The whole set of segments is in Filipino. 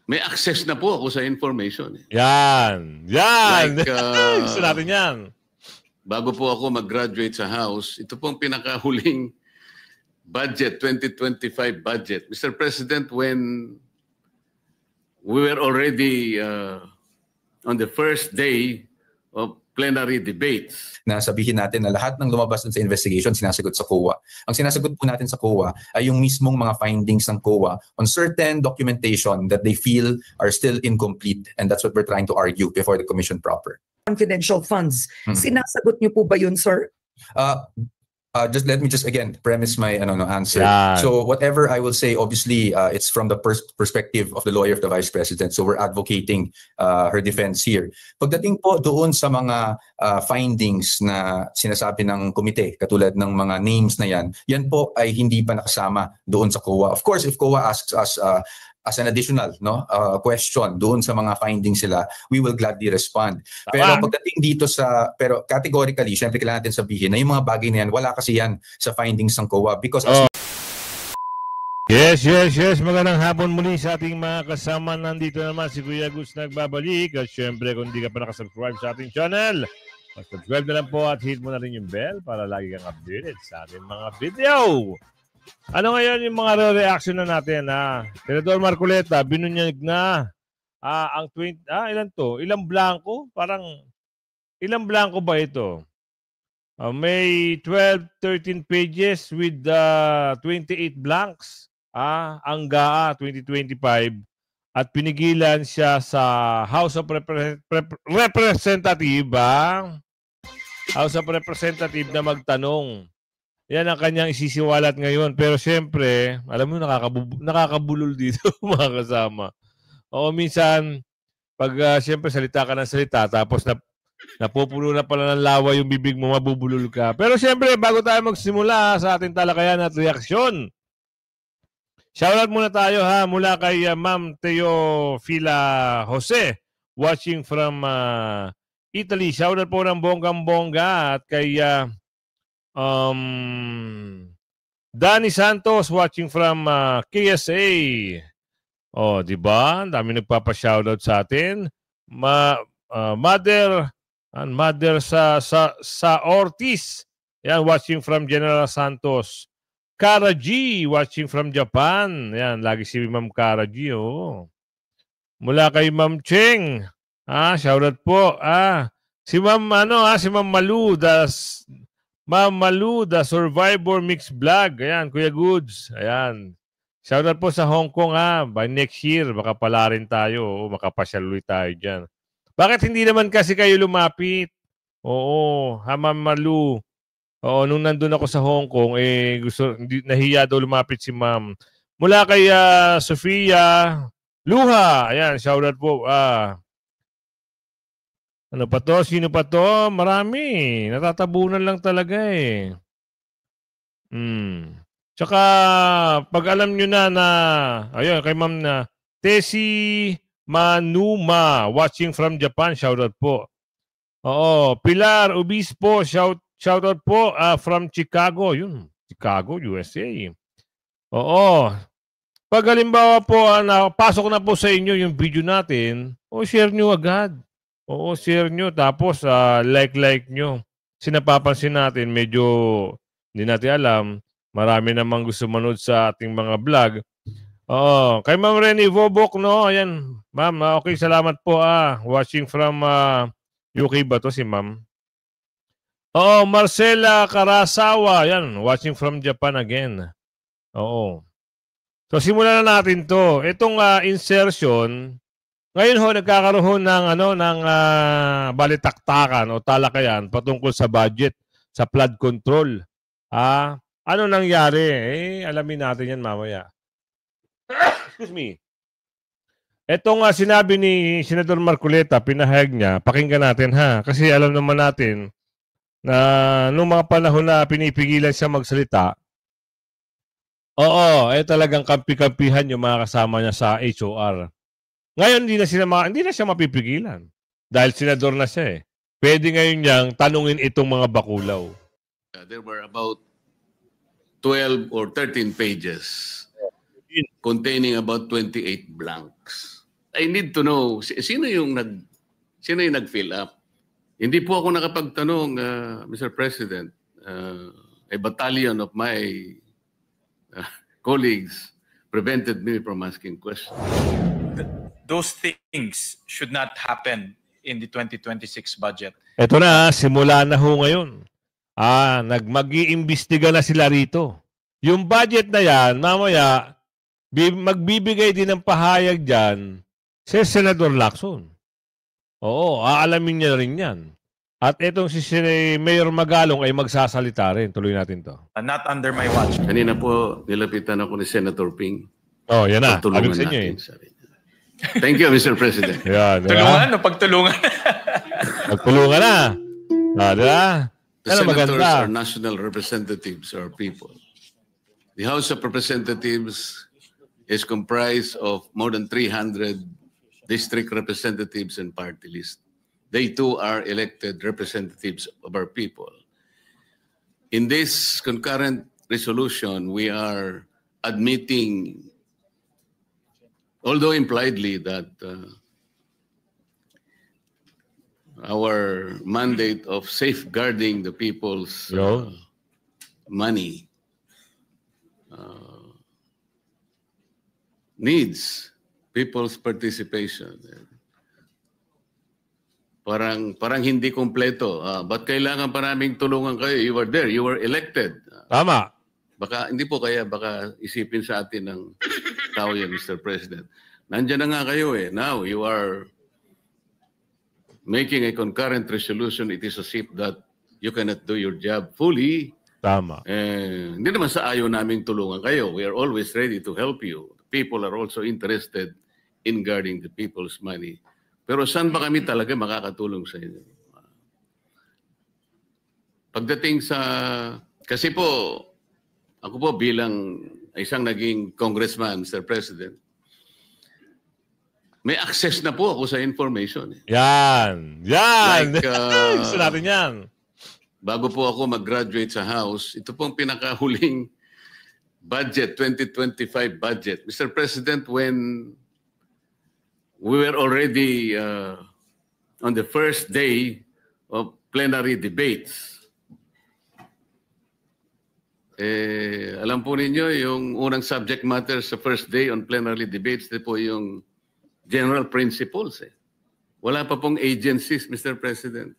may access na po ako sa information. Yan. Yan. Like, gusto natin yan. Bago po ako mag-graduate sa House, ito pong pinakahuling budget, 2025 budget. Mr. President, when we were already on the first day of plenary debates. Na sabihin natin na lahat ng lumabas sa investigation sinasagot sa COA. Ang sinasagot po natin sa COA ay yung mismong mga findings ng COA on certain documentation that they feel are still incomplete, and that's what we're trying to argue before the commission proper. Confidential funds. Sinasagot niyo po ba yun, sir? Just let me again premise my answer. Yeah. So whatever I will say, obviously, it's from the perspective of the lawyer of the Vice President. So we're advocating her defense here. Pagdating po doon sa mga findings na sinasabi ng komite, katulad ng mga names na yan po ay hindi pa nakasama doon sa COA. Of course, if COA asks us as an additional question doon sa mga findings sila, we will gladly respond. Pero pagdating dito pero categorically, syempre kailangan natin sabihin na yung mga bagay na yan, wala kasi yan sa findings ng COA because Yes. Magandang hapon muli sa ating mga kasama. Nandito naman si Kuya Gus nagbabalik. At syempre, kung hindi ka pa nakasubscribe sa ating channel, subscribe na lang po at hit mo na rin yung bell para lagi kang updated sa ating mga video. Ano ngayon yung mga reaction na natin? Senador Marcoleta, binunyag na ang 20, ilan to? Ilang blanco? Parang, ilang blanco ba ito? May 12, 13 pages with 28 blanks. Ang GAA 2025 at pinigilan siya sa House of Representative, House of Representative na magtanong. Yan ang kanyang isisiwalat ngayon. Pero siyempre, alam mo, nakakabulol dito, mga kasama. Oo, minsan, pag siyempre salita ka ng salita, tapos napupuno na pala ng lawa yung bibig mo, mabubulol ka. Pero siyempre, bago tayo magsimula sa ating talakayan at reaksyon, shoutout muna tayo mula kay Ma'am Teofila Jose, watching from Italy. Shoutout po ng bonggang-bongga at kay Danny Santos watching from KSA. Di ba? Dami nagpapa-shoutout sa atin. Mother sa Ortiz. Yan, watching from General Santos. Kara G watching from Japan. Yan, lagi si Ma'am Kara G. Mula kay Ma'am Cheng. Shoutout po. Si Ma'am si Ma'am Malu, Ma'am Malu, the Survivor Mix Vlog. Ayan, Kuya Goods. Ayan. Shoutout po sa Hong Kong, by next year, baka pala rin tayo. Makapasyal ulit tayo dyan. Bakit hindi naman kasi kayo lumapit? Oo, Ma'am Malu. Oo, nung nandun ako sa Hong Kong, nahiya daw lumapit si Ma'am. Mula kay Sofia Luha. Ayan, shoutout po. Ano pa to? Sino pa to? Marami. Natatabunan lang talaga eh. Tsaka, pag alam nyo na ayun, kay Ma'am na, Tessie Manuma, watching from Japan, shoutout po. Oo, Pilar Obispo, shoutout po from Chicago. Yun, Chicago, USA. Oo. Pag halimbawa po, pasok na po sa inyo yung video natin, share nyo agad. Oo, share nyo. Tapos, like nyo. Sinapapansin natin, medyo hindi natin alam. Marami namang gusto manood sa ating mga vlog. Oo. Kay Ma'am Renny Vobok, no? Ayan. Ma'am, okay, salamat po. Watching from UK ba to si Ma'am? Oo, Marcela Karasawa. Ayan, watching from Japan again. Oo. So, simulan na natin to. Itong insertion, ngayon nagkakaroon ng balitaktakan o talakayan patungkol sa budget, sa flood control. Ano nangyari? Alamin natin yan mamaya. Excuse me. Itong sinabi ni Senador Marcoleta, pinahayag niya, pakinggan natin kasi alam naman natin na nung mga panahon na pinipigilan siya magsalita, talagang kampi-kampihan yung mga kasama niya sa HOR. Ngayon, hindi na siya mapipigilan. Dahil senador na siya eh. Pwede ngayon niyang tanungin itong mga bakulaw. There were about 12 or 13 pages containing about 28 blanks. I need to know, sino yung nag-fill up? Hindi po ako nakapagtanong, Mr. President. A battalion of my colleagues prevented me from asking questions. Those things should not happen in the 2026 budget. Ito na, simula na ho ngayon. Mag-iimbestiga na sila rito. Yung budget na yan, mamaya, magbibigay din ng pahayag dyan si Senador Lacson. Oo, aalamin niya rin yan. At itong si Mayor Magalong ay magsasalita rin. Tuloy natin to. Not under my watch. Kanina po, nilapitan ako ni Senator Ping. Oh, yan na. Pagtulungan Agad sa inyo natin. Thank you, Mr. President. Yan, Tulungan o pagtulungan? Pagtulungan na. Diba? The Ano senators maganda? are national representatives of our people. The House of Representatives is comprised of more than 300 district representatives and party lists. They too are elected representatives of our people. In this concurrent resolution, we are admitting, although impliedly, that our mandate of safeguarding the people's money needs people's participation. Parang hindi kompleto. Ba't kailangan pa naming tulungan kayo? You were there. You were elected. Tama. Baka isipin sa atin ng tao yan, Mr. President. Nandiyan na nga kayo eh. Now you are making a concurrent resolution. It is as if that you cannot do your job fully. Tama. Hindi naman sa ayaw naming tulungan kayo. We are always ready to help you. People are also interested in guarding the people's money. Pero saan ba kami talaga makakatulong sa inyo? Pagdating sa... Kasi po, ako po bilang isang naging congressman, Mr. President, may access na po ako sa information. Yan. Yan. Like, gusto natin yan. Bago po ako mag-graduate sa House, ito pong pinakahuling budget, 2025 budget. Mr. President, when we were already on the first day of plenary debates, alam po ninyo, yung unang subject matter sa first day on plenary debates, ito po yung general principles. Wala pa pong agencies, Mr. President.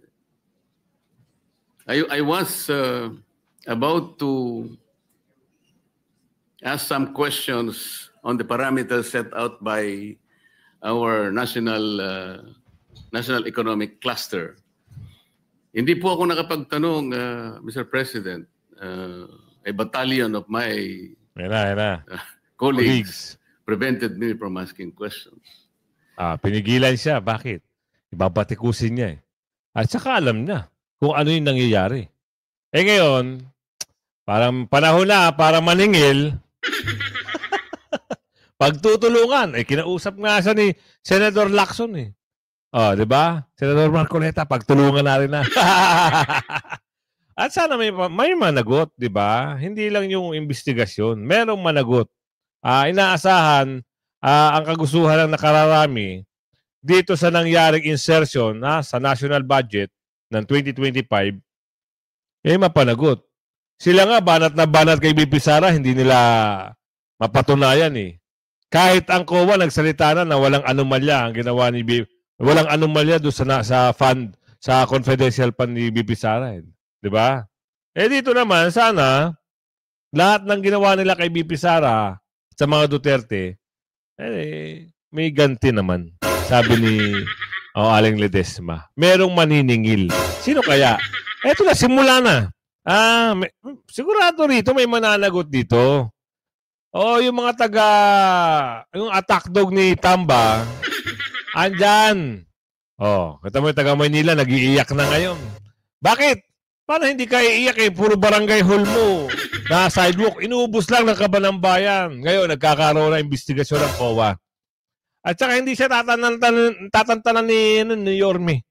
I was about to ask some questions on the parameters set out by our national economic cluster. Hindi po ako nakapagtanong, Mr. President. A battalion of my colleagues prevented me from asking questions. Pinigilan siya. Bakit? Ibabatikusin niya eh. At saka alam niya kung ano yung nangyayari. Ngayon, parang panahon na para maningil. Pagtutulungan. Kinausap nga siya ni Senator Lacson eh. Di ba? Senator Marcoleta, pagtulungan na rin na. At sana may managot, di ba? Hindi lang yung investigasyon. Merong managot. Inaasahan, ang kagustuhan ng nakararami dito sa nangyaring insertion sa national budget ng 2025, mapanagot. Sila nga, banat na banat kay BP Sara, hindi nila mapatunayan eh. Kahit ang COA nagsalita na walang anomalya ang ginawa ni BP. Walang anomalya doon sa fund, sa confidential fund ni BP Sara. Di ba? Dito naman, sana, lahat ng ginawa nila kay BP Sara sa mga Duterte, may ganti naman. Sabi ni Aling Ledesma. Merong maniningil. Sino kaya? Eto na, simula na. Sigurado rito may mananagot dito. Yung mga yung attack dog ni Tamba, andyan. Kita mo yung taga Maynila, nag-iiyak na ngayon. Bakit? Paano hindi ka iiyak Puro barangay hall mo na sidewalk. Inuubos lang ng kaban ng bayan. Ngayon, nagkakaroon na investigasyon ng COA. At saka hindi siya tatantanan ni Yorme.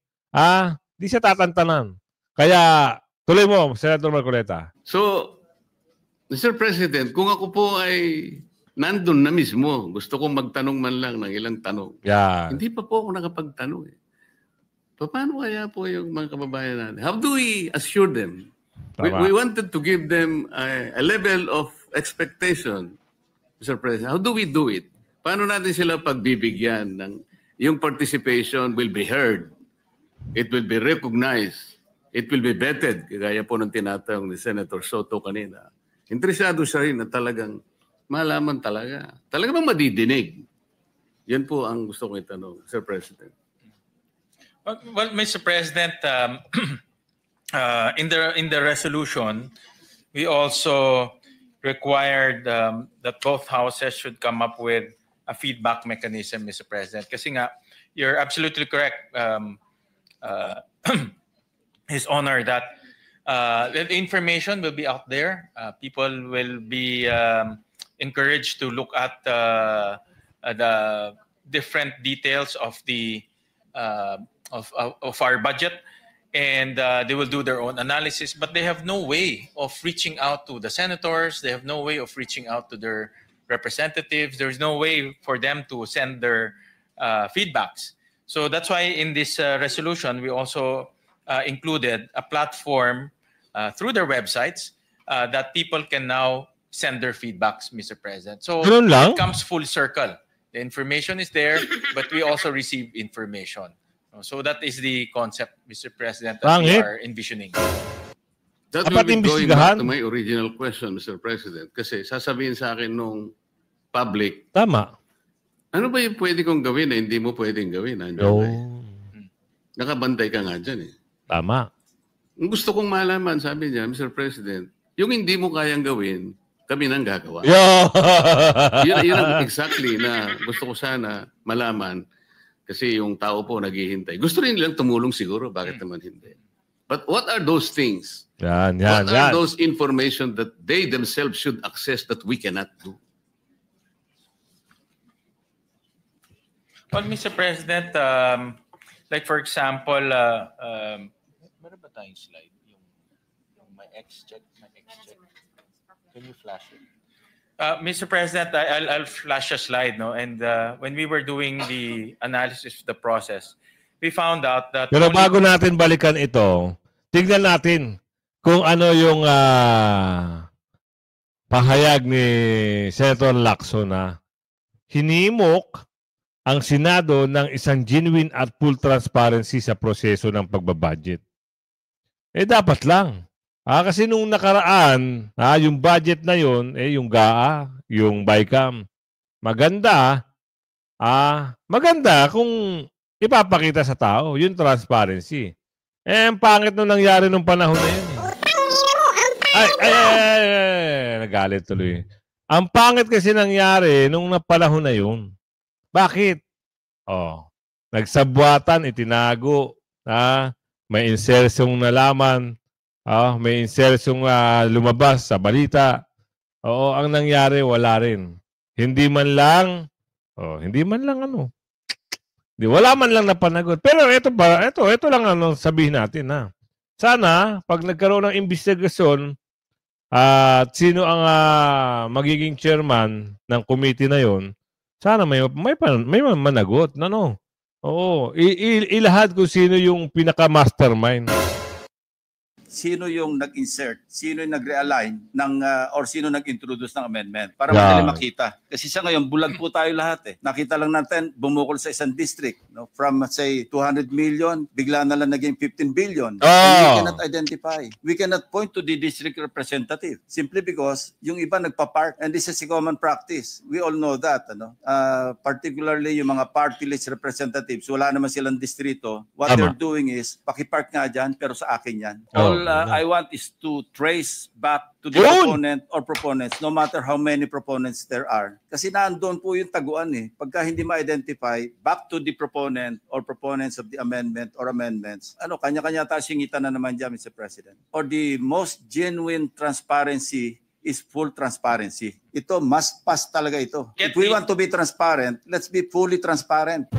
Hindi siya tatantanan. Kaya, tuloy mo, Senator Marcoleta. So, Mr. President, kung ako po ay nandun na mismo. Gusto kong magtanong man lang ng ilang tanong. Yan. Hindi pa po ako nakapagtanong eh. Paano kaya po yung mga kababayan natin? How do we assure them? Tama. We wanted to give them a level of expectation, Mr. President. How do we do it? Paano natin sila pagbibigyan ng yung participation will be heard, it will be recognized, it will be vetted, gaya po ng tinatawag ni Senator Soto kanina. Interesado siya rin na talagang malaman talaga. Talaga bang madidinig? Yan po ang gusto kong itanong, Sir President. Well, Mr. President, in the resolution, we also required that both houses should come up with a feedback mechanism, Mr. President. Kasi nga, you're absolutely correct, His Honor, that the information will be out there. People will be encouraged to look at the different details of the of our budget, and they will do their own analysis, but they have no way of reaching out to the senators. They have no way of reaching out to their representatives. There's no way for them to send their feedbacks. So that's why in this resolution, we also included a platform through their websites that people can now send their feedbacks, Mr. President. So it comes full circle. The information is there, but we also receive information. So that is the concept, Mr. President, that we are envisioning. That will be going back to my original question, Mr. President. Kasi sasabihin sa akin nung public, tama. Ano ba yung pwede kong gawin na hindi mo pwedeng gawin? Nakabantay ka nga dyan eh. Tama. Ang gusto kong malaman, sabi niya, Mr. President, yung hindi mo kayang gawin, kami nang gagawa. Yun ang exactly na gusto ko sana malaman kasi yung tao po naghihintay. Gusto rin nilang tumulong siguro, bakit naman hindi? But what are those things? What are those information that they themselves should access that we cannot do? Well, Mr. President, like for example, meron ba tayong slide? Yung my X-check. Can you flash it? Mr. President, I'll flash a slide, no? And when we were doing the analysis of the process, we found out that... Pero bago natin balikan ito, tignan natin kung ano yung pahayag ni Senator Lacson na hinimok ang Senado ng isang genuine at full transparency sa proseso ng pagbabudget. Dapat lang. Kasi nung nakaraan, yung budget na yun, yung GAA, yung BICAM, maganda kung ipapakita sa tao, yung transparency. Ang pangit nung nangyari nung panahon na yun. Nagalit tuloy. Ang pangit kasi nangyari nung panahon na yun. Bakit? Nagsabwatan, itinago, may insersyong nalaman, may insersyong lumabas sa balita. Ang nangyari, wala rin. Hindi man lang wala man lang napanagot. Pero ito lang ang sabihin natin na. Sana, pag nagkaroon ng investigasyon, at sino ang magiging chairman ng committee na yon, sana may managot. Ilahad kung sino yung pinaka-mastermind. Sino yung nag-insert, sino yung nag-realign ng, or sino nag-introduce ng amendment para madali makita. Kasi sa ngayon, bulag po tayo lahat eh. Nakita lang natin, bumukol sa isang district. No? From say 200 million, bigla na lang naging 15 billion. And we cannot identify. We cannot point to the district representative simply because yung iba nagpa-park, and this is a common practice. We all know that. Particularly yung mga party list representatives, wala naman silang distrito. What they're doing is, pakipark nga dyan, pero sa akin yan. I want is to trace back to the opponent or proponents, no matter how many proponents there are. Kasi naandun po yung taguan eh. Pagka hindi ma-identify, back to the proponent or proponents of the amendment or amendments, kanya-kanya tayo singitan na naman dyan, Mr. President. Or the most genuine transparency is full transparency. Ito, must pass talaga ito. If we want to be transparent, let's be fully transparent.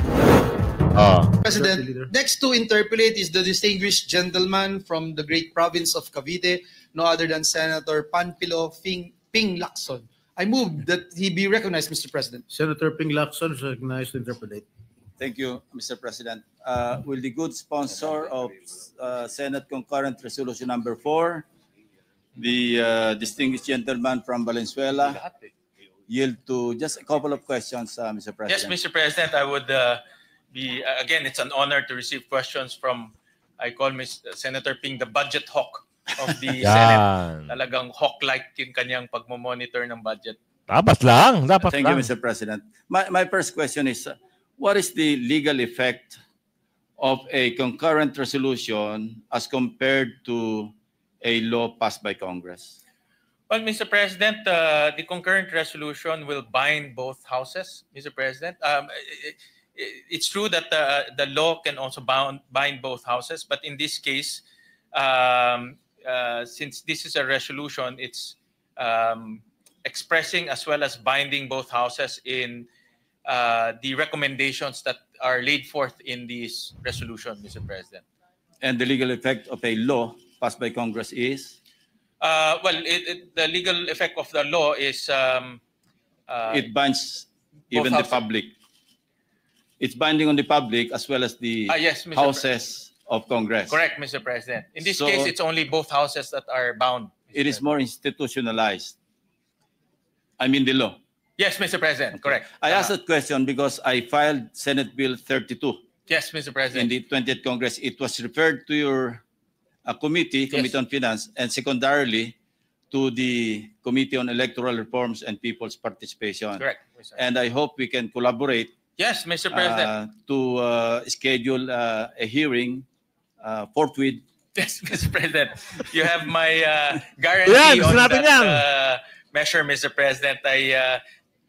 President, next to interpolate is the distinguished gentleman from the great province of Cavite, no other than Senator Panfilo Ping Lacson. I move that he be recognized, Mr. President. Senator Ping Lacson is recognized to interpolate. Thank you, Mr. President. Will the good sponsor of Senate Concurrent Resolution Number 4, the distinguished gentleman from Valenzuela, yield to just a couple of questions, Mr. President? Yes, Mr. President, I would again, it's an honor to receive questions from, I call Senator Ping the budget hawk of the Senate. Talagang hawk-like yung kanyang pagmomonitor ng budget. Dapat lang. Thank you, Mr. President. My first question is, what is the legal effect of a concurrent resolution as compared to a law passed by Congress? Well, Mr. President, the concurrent resolution will bind both houses, Mr. President. It's true that the law can also bind both houses, but in this case, since this is a resolution, it's expressing as well as binding both houses in the recommendations that are laid forth in this resolution, Mr. President. And the legal effect of a law passed by Congress is? The legal effect of the law is... it binds even the public. It's binding on the public as well as the yes, houses of Congress. Correct, Mr. President. In this case, it's only both houses that are bound. It is more institutionalized. I mean the law. Yes, Mr. President. Correct. I asked that question because I filed Senate Bill 32. Yes, Mr. President. In the 20th Congress. It was referred to your committee, Committee on Finance, and secondarily to the Committee on Electoral Reforms and People's Participation. Correct. And I hope we can collaborate. Yes, Mr. President. To schedule a hearing forthwith. Yes, Mr. President. You have my guarantee on that measure, Mr. President. I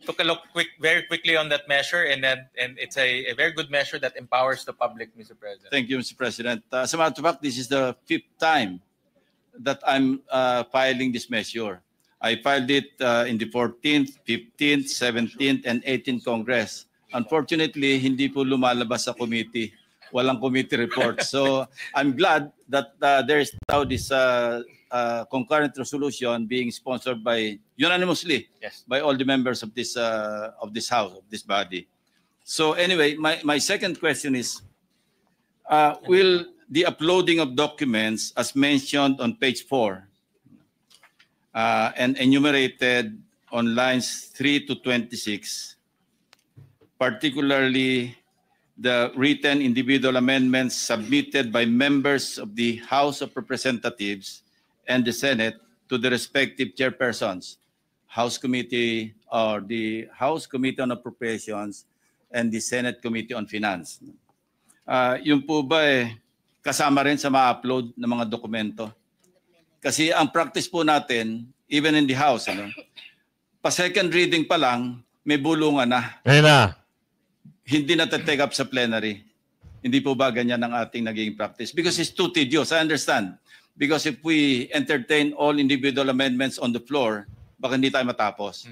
took a look very quickly on that measure, and it's a very good measure that empowers the public, Mr. President. Thank you, Mr. President. As a matter of fact, this is the 5th time that I'm filing this measure. I filed it in the 14th, 15th, 17th, and 18th Congress. Unfortunately, hindi po lumalabas sa committee. Walang committee report. So I'm glad that there is now this concurrent resolution being sponsored by unanimously by all the members of this house, of this body. So anyway, my second question is, will the uploading of documents as mentioned on page 4 and enumerated on lines 3 to 26, particularly the written individual amendments submitted by members of the House of Representatives and the Senate to the respective chairpersons, House Committee or the House Committee on Appropriations and the Senate Committee on Finance. Yung po ba kasama rin sa ma-upload ng mga dokumento? Kasi ang practice po natin, even in the House, pa second reading pa lang, may bulungan na. Ayun na. Hindi na take up sa plenary. Hindi po ba ganyan ang ating naging practice? Because it's too tedious, I understand. Because if we entertain all individual amendments on the floor, baka hindi tayo matapos.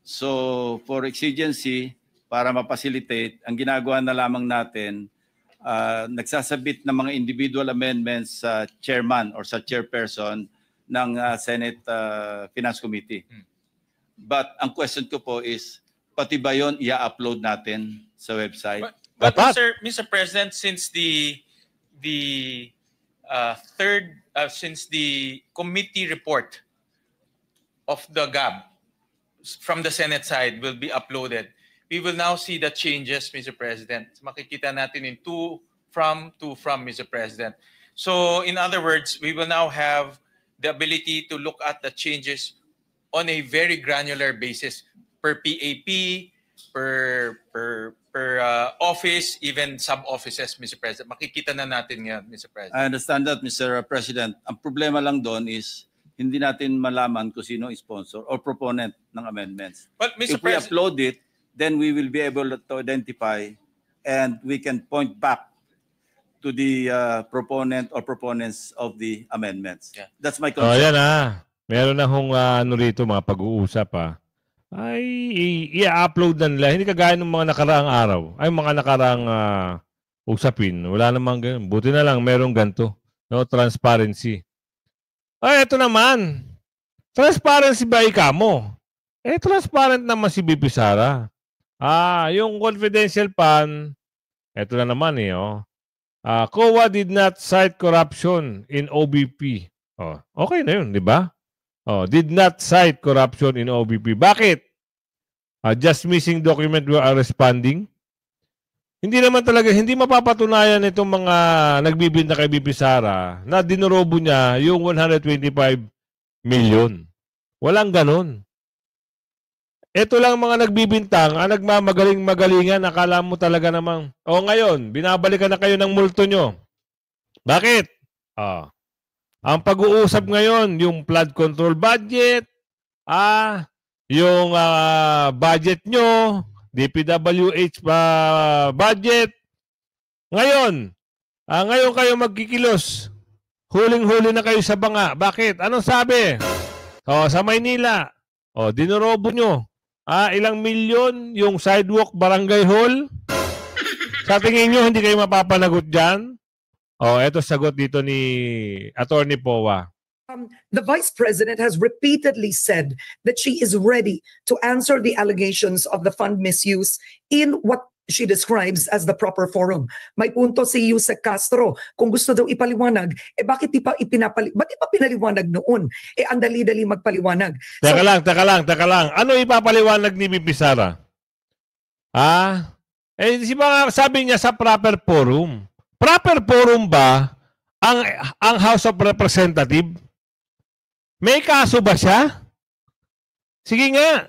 So for exigency, para ma-facilitate, ang ginagawa na lamang natin, nagsasabit ng mga individual amendments sa chairman or sa chairperson ng Senate Finance Committee. But ang question ko po is, pati ba yun i-upload natin sa website? But Mr. President, since the committee report of the GAB from the Senate side will be uploaded, we will now see the changes, Mr. President. Makikita natin in to from, Mr. President. So in other words, we will now have the ability to look at the changes on a very granular basis per PAP, per office, even sub-offices, Mr. President. Makikita na natin yan, Mr. President. I understand that, Mr. President. Ang problema lang doon is hindi natin malaman kung sino sponsor or proponent ng amendments. But, Mr. If we upload it, then we will be able to identify and we can point back to the proponent or proponents of the amendments. Yeah. That's my concern. Yan meron na hong rito, mga pag-uusap ay i-upload na nila. Hindi kagaya ng mga nakaraang araw. Ay, mga nakaraang usapin. Wala namang ganun. Buti na lang merong ganito. No? Transparency. Ay, ito naman. Transparency ba ika mo? Transparent naman si BP Sara. Yung confidential fund, ito na naman COA did not cite corruption in OBP. Okay na yun, di ba? Did not cite corruption in OBP. Bakit? Just missing document we are responding. Hindi naman talaga, hindi mapapatunayan itong mga nagbibinta kay BP Sara na dinorobo niya yung 125 million. Walang ganun. Ito lang mga nagbibintang, nagmamagaling-magalingan, akala mo talaga namang, ngayon, binabalikan na kayo ng multo nyo. Bakit? Ang pag-uusap ngayon, yung flood control budget, yung budget nyo, DPWH budget. Ngayon kayo magkikilos. Huling-huli na kayo sa banga. Bakit? Anong sabi? Sa Maynila, dinorobo nyo. Ilang milyon yung sidewalk barangay hall? Sa tingin nyo, hindi kayo mapapanagot dyan? Eto sagot dito ni Attorney Powa. The Vice President has repeatedly said that she is ready to answer the allegations of the fund misuse in what she describes as the proper forum. May punto si Yusek Castro. Kung gusto daw ipaliwanag, bakit di pa pinaliwanag noon? Ang dali-dali magpaliwanag. Teka lang. Ano ipapaliwanag ni BP Sara? Sabi niya sa proper forum. Proper forum ba ang House of Representatives? May kaso ba siya? Sige nga.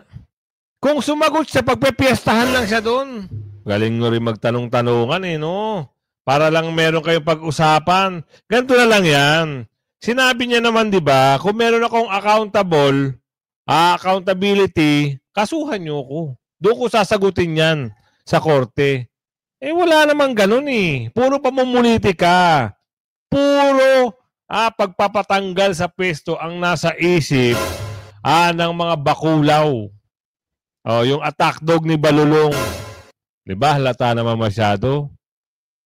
Kung sumagot siya, pagpepiestahan lang siya doon. Galing mo rin magtanong-tanungan no? Para lang meron kayong pag-usapan. Ganito na lang yan. Sinabi niya naman, di ba, kung meron akong accountability, kasuhan niyo ko. Doon ko sasagutin yan sa korte. Wala namang ganun Puro pamumuliti ka. Puro pagpapatanggal sa pwesto ang nasa isip ng mga bakulaw. Yung attack dog ni Balulong. Diba? Halata naman masyado.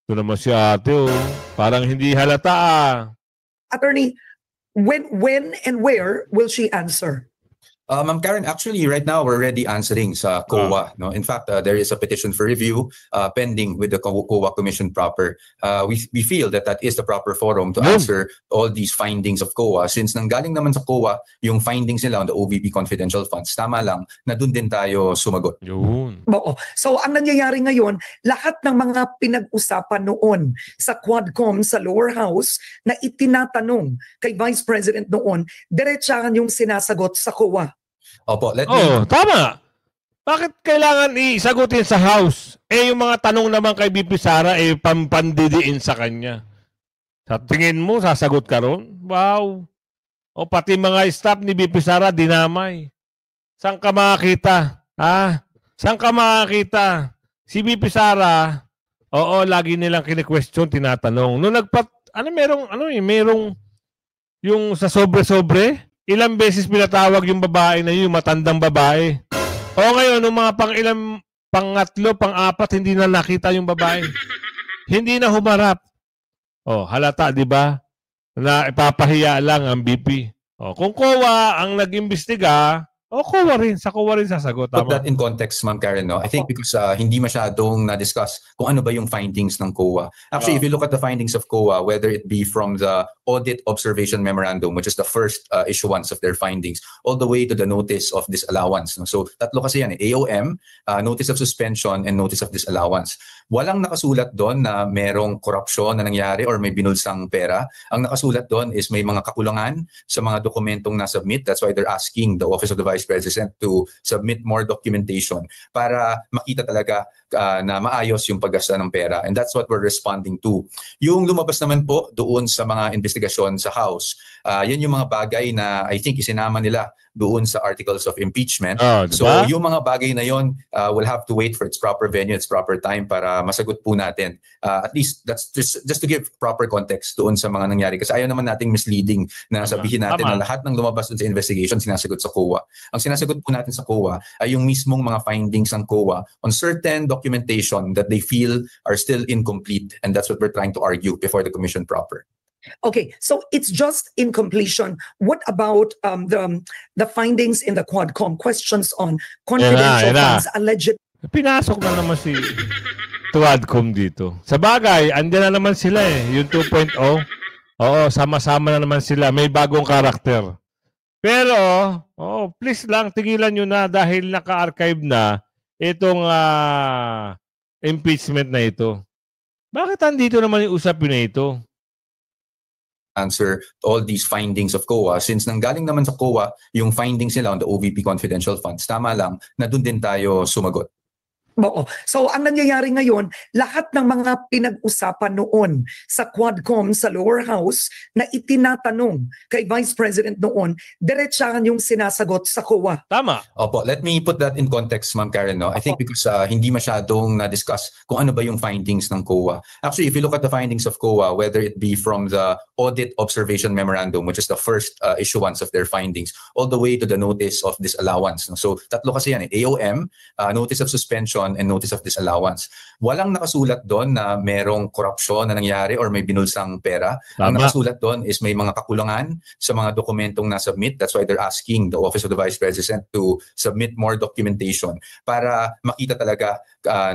Ito naman si ate Parang hindi halata Attorney, when and where will she answer? Ma'am Karen, actually right now we're already answering sa COA. No? In fact, there is a petition for review pending with the COA Commission proper. We feel that is the proper forum to answer all these findings of COA since nanggaling naman sa COA yung findings nila on the OVP confidential funds. Tama lang na dun din tayo sumagot. Yun. So ang nangyayari ngayon, lahat ng mga pinag-usapan noon sa Quadcom sa lower house na itinatanong kay Vice President noon, diretsahan yung sinasagot sa COA. Opo, tama. Bakit kailangan isagutin sa House? Yung mga tanong naman kay BP Sara, pampandidiin sa kanya. Sa tingin mo, sasagot ka ron? Wow. Pati mga staff ni BP Sara, dinamay. Saan ka makakita? Saan ka makakita? Si BP Sara, lagi nilang kine-question, tinatanong. Nung merong yung sa sobre-sobre, ilang beses pinatawag yung babae na yung matandang babae. Ngayon, nung mga pangatlo, pang-apat, hindi na nakita yung babae. Hindi na humarap. Halata, di ba? Na ipapahiya lang ang BP. Kung COA ang nag-imbestiga, COA rin. Sa COA rin sasagot. Put that in context, Ma'am Karen, no? I think because hindi masyadong na-discuss kung ano ba yung findings ng COA. Actually, if you look at the findings of COA, whether it be from the Audit Observation Memorandum, which is the first issuance of their findings, all the way to the Notice of Disallowance. No? So, tatlo kasi yan. AOM, Notice of Suspension, and Notice of Disallowance. Walang nakasulat doon na merong korupsyon na nangyari or may binulsang pera. Ang nakasulat doon is may mga kakulangan sa mga dokumentong na-submit. That's why they're asking the Office of the Vice President to submit more documentation para makita talaga na maayos yung paggasta ng pera. And that's what we're responding to. Yung lumabas naman po doon sa mga investigasyon sa House, yan yung mga bagay na I think isinama nila doon sa articles of impeachment. Diba? So yung mga bagay na yon will have to wait for its proper venue, its proper time para masagot po natin. At least that's just to give proper context doon sa mga nangyari. Kasi ayaw naman nating misleading na sabihin natin na lahat ng lumabas doon sa investigation sinasagot sa COA. Ang sinasagot po natin sa COA ay yung mismong mga findings ng COA on certain documentation that they feel are still incomplete, and that's what we're trying to argue before the Commission proper. Okay, so it's just in completion. What about the findings in the Quadcom? Questions on confidential funds alleged. Pinasok na naman si Quadcom dito. Sa bagay, andyan na naman sila yung 2.0. Oo, sama-sama na naman sila. May bagong karakter. Pero, please lang, tigilan nyo na dahil naka-archive na itong impeachment na ito. Bakit andito naman yung usapin na ito? Answer to all these findings of COA, since nanggaling naman sa COA yung findings nila on the OVP confidential funds, tama lang na doon din tayo sumagot. Oo. So ang nangyayari ngayon, lahat ng mga pinag-usapan noon sa Quadcom sa lower house na itinatanong kay Vice President noon, diretsahan yung sinasagot sa COA. Tama. Opo, let me put that in context, Ma'am Karen. No? I think because hindi masyadong na-discuss kung ano ba yung findings ng COA. Actually, if you look at the findings of COA, whether it be from the Audit Observation Memorandum, which is the first issuance of their findings, all the way to the Notice of Disallowance. No? So tatlo kasi yan, AOM, Notice of Suspension, and Notice of Disallowance. Walang nakasulat doon na merong korupsyon na nangyari or may binulsang pera. Ang nakasulat doon is may mga kakulangan sa mga dokumentong na-submit. That's why they're asking the Office of the Vice President to submit more documentation para makita talaga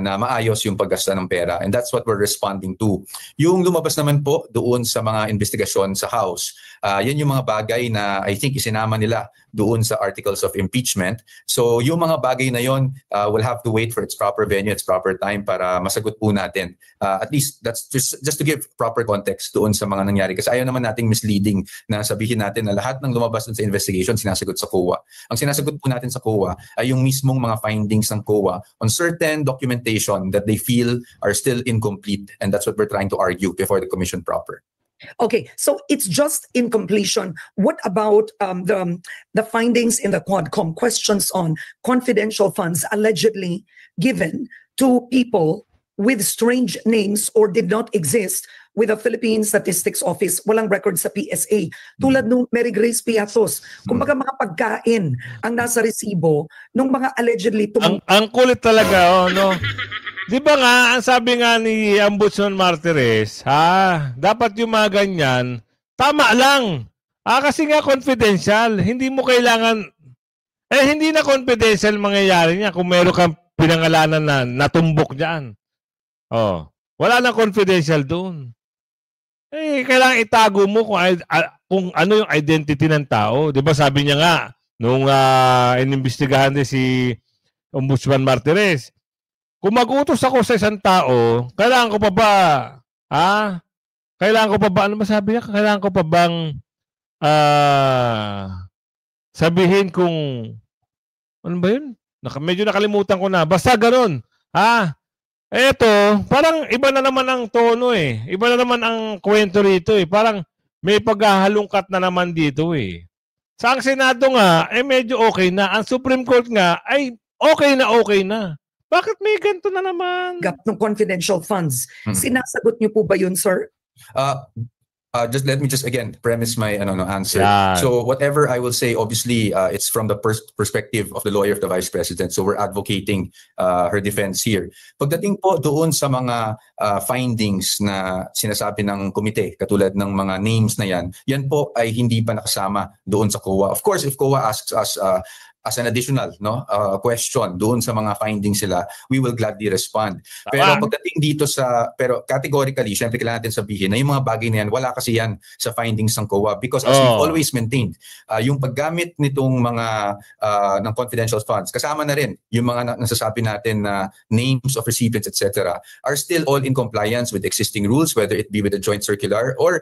na maayos yung paggasta ng pera. And that's what we're responding to. Yung lumabas naman po doon sa mga investigasyon sa House, yan yung mga bagay na I think isinama nila doon sa articles of impeachment. So yung mga bagay na yon will have to wait for its proper venue, its proper time para masagot po natin. At least that's just to give proper context doon sa mga nangyari. Kasi ayaw naman nating misleading na sabihin natin na lahat ng lumabas doon sa investigation sinasagot sa COA. Ang sinasagot po natin sa COA ay yung mismong mga findings ng COA on certain documentation that they feel are still incomplete, and that's what we're trying to argue before the commission proper. Okay, so it's just in completion. What about the findings in the Quadcom? Questions on confidential funds allegedly given to people with strange names or did not exist with the Philippine Statistics Office, walang record sa PSA. Tulad nung Mary Grace Piatos, kumbaga mga pagkain ang nasa resibo nung mga allegedly ang kulit talaga, no? Di ba nga, ang sabi nga ni Ombudsman Martires, dapat yung mga ganyan, tama lang. Kasi nga confidential, hindi mo kailangan, hindi na confidential mangyayari niya kung meron kang pinangalanan na natumbok dyan. Wala na confidential doon. Kailangan itago mo kung ano yung identity ng tao. Di ba sabi niya nga, nung inimbestigahan din si Ombudsman Martires, kung mag-utos ako sa isang tao, kailangan ko pa ba, kailangan ko pa ba, ano ba sabi niya? Kailangan ko pa bang sabihin kung, ano ba yun? Medyo nakalimutan ko na. Basta ganun. Eto, parang iba na naman ang tono eh. Iba na naman ang kwento rito eh. Parang may paghahalungkat na naman dito eh. Sa ang Senado nga, medyo okay na. Ang Supreme Court nga, ay okay na. Bakit may ganito na naman? Gap ng confidential funds. Sinasagot niyo po ba yun, sir? Just let me again premise my answer. Yeah. So whatever I will say, obviously, it's from the perspective of the lawyer of the Vice President. So we're advocating her defense here. Pagdating po doon sa mga findings na sinasabi ng komite, katulad ng mga names na yan po ay hindi pa nakasama doon sa COA. Of course, if COA asks us as an additional question doon sa mga findings sila, we will gladly respond. Pero pagdating dito pero categorically, syempre kailangan natin sabihin na yung mga bagay na yan, wala kasi yan sa findings ng COA because as we've always maintained, yung paggamit nitong mga ng confidential funds, kasama na rin yung mga nasasabi natin na names of recipients, etc., are still all in compliance with existing rules, whether it be with the joint circular or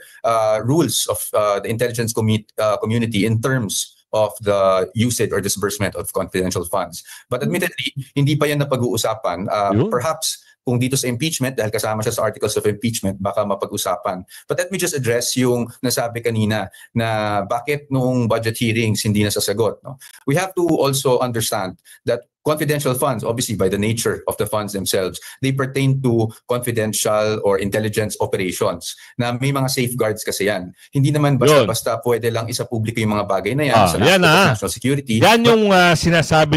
rules of the intelligence community in terms of the usage or disbursement of confidential funds. But admittedly, hindi pa yan napag-uusapan. Perhaps kung dito sa impeachment, dahil kasama siya sa articles of impeachment, baka mapag-usapan. But let me just address yung nasabi kanina na bakit noong budget hearings hindi nasasagot. No? We have to also understand that confidential funds, obviously by the nature of the funds themselves, they pertain to confidential or intelligence operations na may mga safeguards kasi yan. Hindi naman basta-basta pwede lang isa-publiko yung mga bagay na yan sa national security. Yan yung sinasabi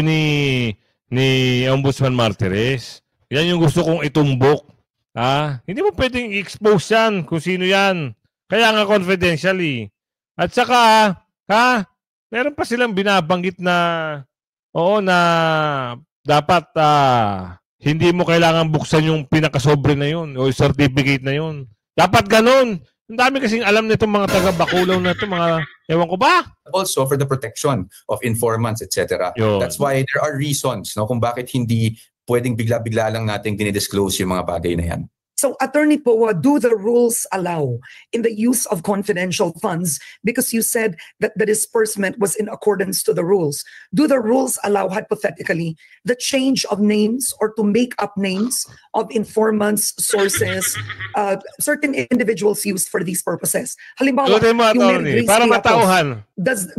ni Ombudsman Martires. Yan yung gusto kong itumbok. Hindi mo pwedeng i-expose yan kung sino yan. Kaya nga confidentially. At saka, meron pa silang binabanggit na, oo, na dapat hindi mo kailangan buksan yung pinakasobre na yun o yung certificate na yun. Dapat ganun. Ang dami kasing alam nitong mga taga-Baculaw na ito, mga, ewan ko ba? Also for the protection of informants, etc. Yun. That's why there are reasons, no, kung bakit hindi pwedeng bigla-bigla lang natin dinidisclose yung mga bagay na yan. So, Attorney Poa, do the rules allow in the use of confidential funds? Because you said that the disbursement was in accordance to the rules. Do the rules allow, hypothetically, the change of names or to make up names of informants, sources, certain individuals used for these purposes? Halimbawa, Doon mo, Attorney, para matauhan.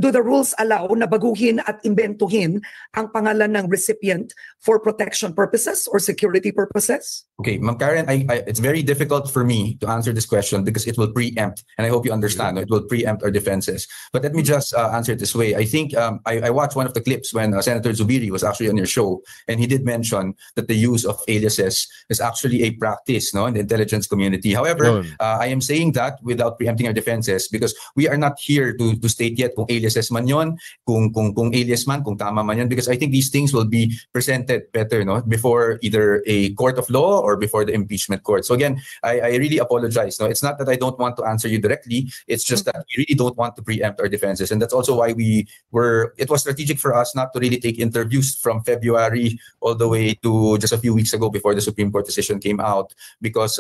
Do the rules allow na baguhin at inventuhin ang pangalan ng recipient for protection purposes or security purposes? Okay, Ma'am Karen, it's very difficult for me to answer this question because it will preempt, and I hope you understand, it will preempt our defenses. But let me just answer it this way. I think I watched one of the clips when Senator Zubiri was actually on your show, and he did mention that the use of aliases is actually a practice, no, in the intelligence community. However, I am saying that without preempting our defenses because we are not here to state yet kung aliases man yon, kung alias man, kung tama man yon, because I think these things will be presented better, no, before either a court of law or before the impeachment court. So again, I really apologize. No, it's not that I don't want to answer you directly. It's just that we really don't want to preempt our defenses, and that's also why it was strategic for us not to really take interviews from February all the way to just a few weeks ago before the Supreme Court decision came out, because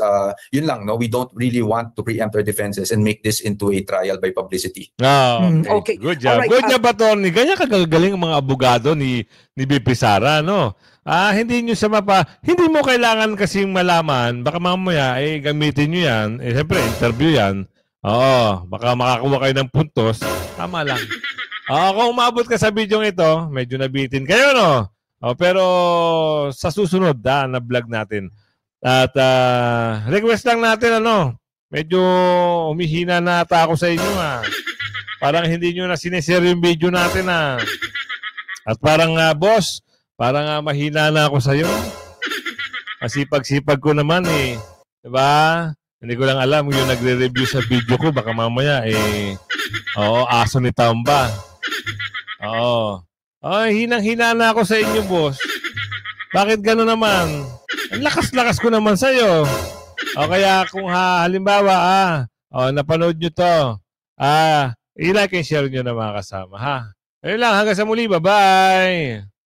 yun lang, no, we don't really want to preempt our defenses and make this into a trial by publicity. Okay. Good job. Alright, Good job, Attorney. Ganyan kagagaling ang mga abogado ni BP Sara, no? Hindi nyo hindi mo kailangan kasing malaman, baka mamaya, gamitin nyo yan, siyempre, interview yan. Oo, baka makakuha kayo ng puntos, tama lang. Kung umabot ka sa video ito, medyo nabitin kayo, no? Pero sa susunod, na vlog natin. At request lang natin, medyo umihina na ata ako sa inyo, Parang hindi nyo na sinishare yung video natin, At parang, boss, parang mahina na ako sa'yo. Masipag-sipag ko naman, Diba? Hindi ko lang alam yung nagre-review sa video ko. Baka mamaya, aso ni Tamba. Hinang-hina na ako sa inyo, boss. Bakit gano'n naman? Ang lakas-lakas ko naman sa'yo. Kaya kung halimbawa, napanood nyo to, i-like and share nyo na mga kasama, ha? Ayun lang, hanggang sa muli. Bye-bye!